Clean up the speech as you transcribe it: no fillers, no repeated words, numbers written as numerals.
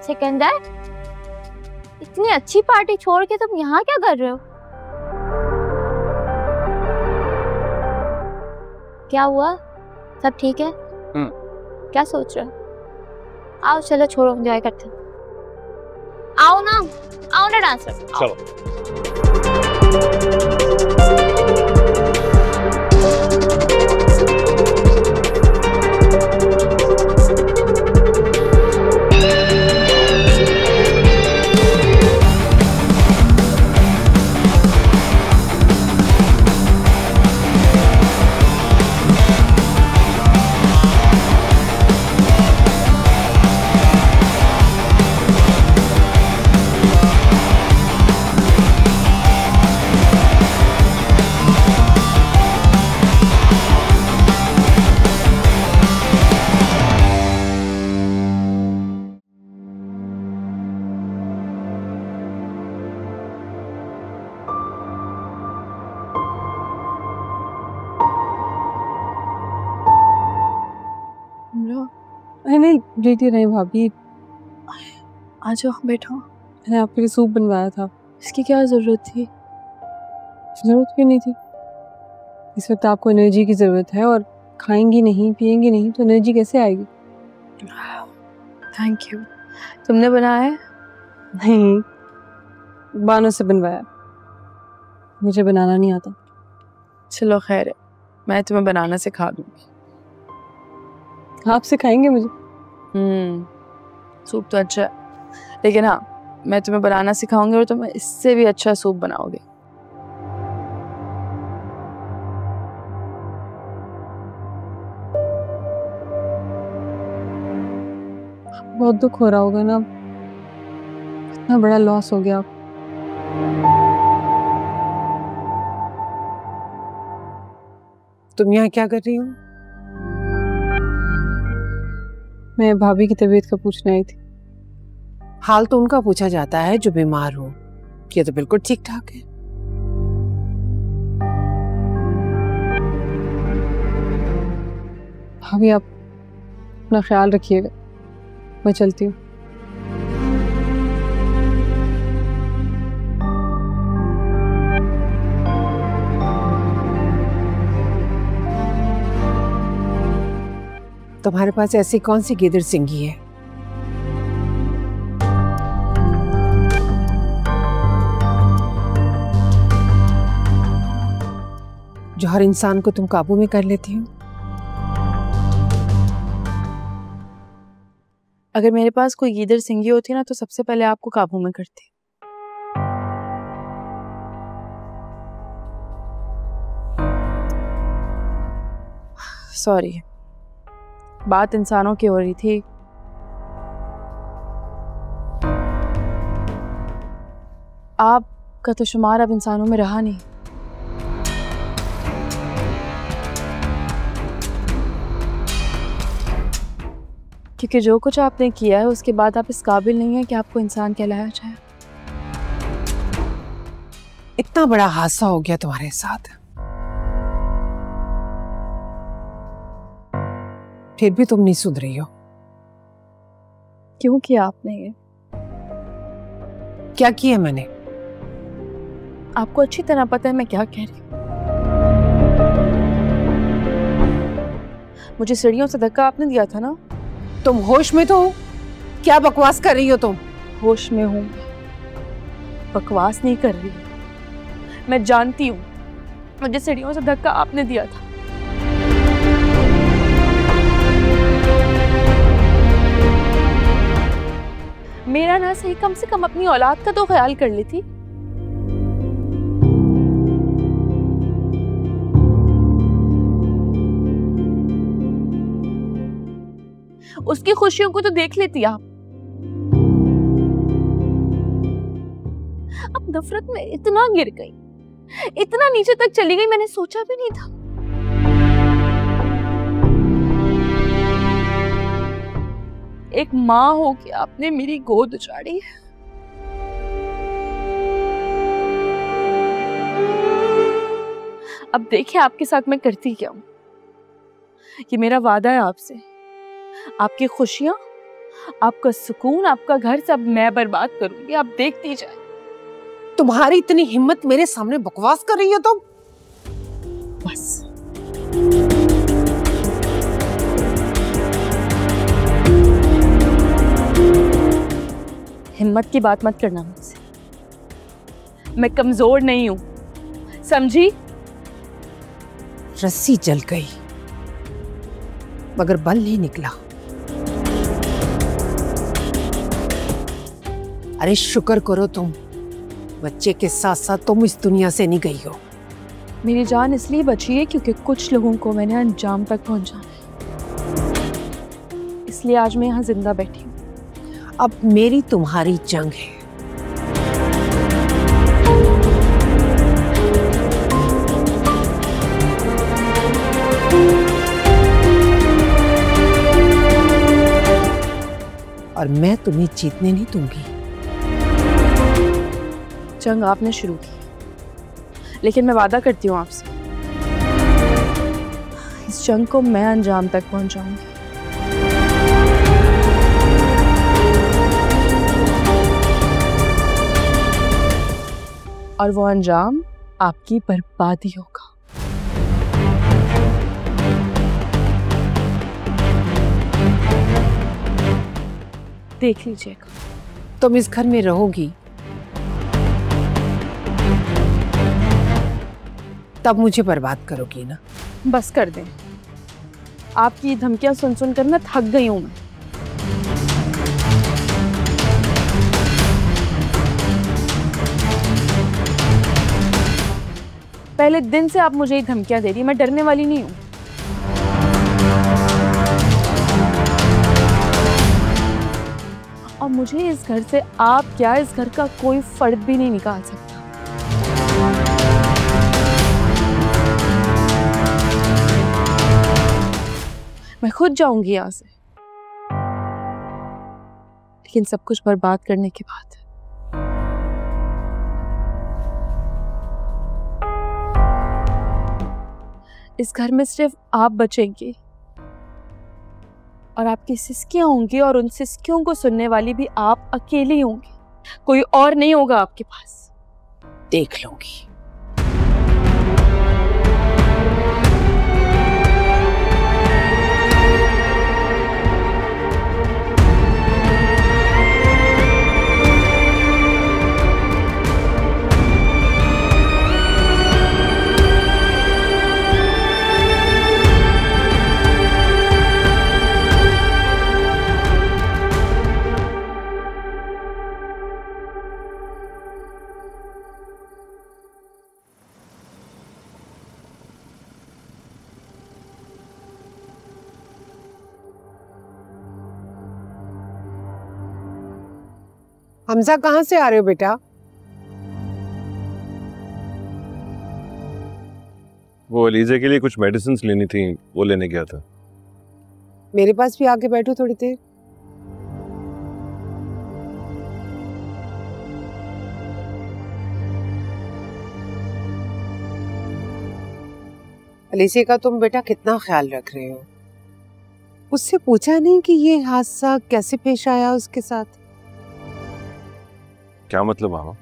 सिकंदर, इतनी अच्छी पार्टी छोड़ के तुम यहाँ क्या कर रहे हो? क्या हुआ? सब ठीक है? क्या सोच रहे हो? आओ चलो, छोड़ो, एंजॉय करते हैं। आओ ना डांसर, चलो। नहीं लेटी नहीं भाभी, आ जाओ बैठो। मैंने आपके लिए सूप बनवाया था। इसकी क्या ज़रूरत थी? ज़रूरत क्यों नहीं थी? इस वक्त आपको एनर्जी की ज़रूरत है, और खाएंगी नहीं पिएंगी नहीं तो एनर्जी कैसे आएगी? Thank you. तुमने बनाया है? नहीं, बानों से बनवाया, मुझे बनाना नहीं आता। चलो खैर है, मैं तुम्हें बनाना सिखा दूंगी। आप सिखाएंगे मुझे? सूप तो अच्छा है, लेकिन हाँ, मैं तुम्हें बनाना सिखाऊंगी और तुम इससे भी अच्छा सूप बनाओगे। बहुत दुख हो रहा होगा ना, इतना बड़ा लॉस हो गया। तुम यहाँ क्या कर रही हो? मैं भाभी की तबीयत का पूछने आई थी। हाल तो उनका पूछा जाता है जो बीमार हो, ये तो बिल्कुल ठीक ठाक है। भाभी आप अपना ख्याल रखिएगा, मैं चलती हूँ। तुम्हारे पास ऐसी कौन सी गिदड़ सिंगी है जो हर इंसान को तुम काबू में कर लेती हो? अगर मेरे पास कोई गीदड़ सिंगी होती ना तो सबसे पहले आपको काबू में करती। सॉरी, बात इंसानों की हो रही थी। आपका तो शुमार अब इंसानों में रहा नहीं। क्योंकि जो कुछ आपने किया है उसके बाद आप इस काबिल नहीं है कि आपको इंसान कहलाया जाए। इतना बड़ा हादसा हो गया तुम्हारे साथ, फिर भी तुम नहीं सुधरी हो। क्यों किया आपने ये? क्या किया मैंने? आपको अच्छी तरह पता है मैं क्या कह रही हूँ। मुझे सीढ़ियों से धक्का आपने दिया था ना। तुम होश में तो हो? क्या बकवास कर रही हो तुम? होश में हूँ, बकवास नहीं कर रही। मैं जानती हूँ मुझे सीढ़ियों से धक्का आपने दिया था। मेरा ना सही, कम से कम अपनी औलाद का तो ख्याल कर लेती। उसकी खुशियों को तो देख लेती आप। अब नफरत में इतना गिर गई, इतना नीचे तक चली गई, मैंने सोचा भी नहीं था। एक माँ हो के आपने मेरी गोद उजाड़ी। अब देखिए आपके साथ मैं करती क्या हूं। ये मेरा वादा है आपसे, आपकी खुशियां आपका सुकून, आपका घर सब मैं बर्बाद करूंगी, आप देखती जाए। तुम्हारी इतनी हिम्मत मेरे सामने बकवास कर रही हो तुम? बस हिम्मत की बात मत करना मुझसे। मैं कमजोर नहीं हूं, समझी? रस्सी जल गई मगर बल नहीं निकला। अरे शुक्र करो तुम बच्चे के साथ साथ तुम इस दुनिया से नहीं गई हो। मेरी जान इसलिए बची है क्योंकि कुछ लोगों को मैंने अंजाम तक पहुंचाना है, इसलिए आज मैं यहाँ जिंदा बैठी हूँ। अब मेरी तुम्हारी जंग है। और मैं तुम्हें जीतने नहीं दूंगी। जंग आपने शुरू की, लेकिन मैं वादा करती हूँ आपसे, इस जंग को मैं अंजाम तक पहुंचाऊंगी। और वो अंजाम आपकी बर्बादी होगा। देख लीजिएगा। तुम इस घर में रहोगी तब मुझे बर्बाद करोगी ना? बस कर दें, आपकी धमकियां सुन सुन कर मैं थक गई हूं। मैं पहले दिन से आप मुझे ये धमकियां दे रही, मैं डरने वाली नहीं हूं। और मुझे इस घर से आप क्या, इस घर का कोई फर्द भी नहीं निकाल सकता। मैं खुद जाऊंगी यहां से, लेकिन सब कुछ बर्बाद करने के बाद। इस घर में सिर्फ आप बचेंगे और आपकी सिसकियां होंगी, और उन सिसकियों को सुनने वाली भी आप अकेली होंगी, कोई और नहीं होगा आपके पास। देख लूंगी। हमजा कहाँ से आ रहे हो बेटा? वो अलीजा के लिए कुछ मेडिसिन्स लेनी थी, वो लेने गया था। मेरे पास भी आके बैठो थोड़ी देर। अलीजा का तुम बेटा कितना ख्याल रख रहे हो? उससे पूछा नहीं कि ये हादसा कैसे पेश आया उसके साथ? क्या मतलब मामा?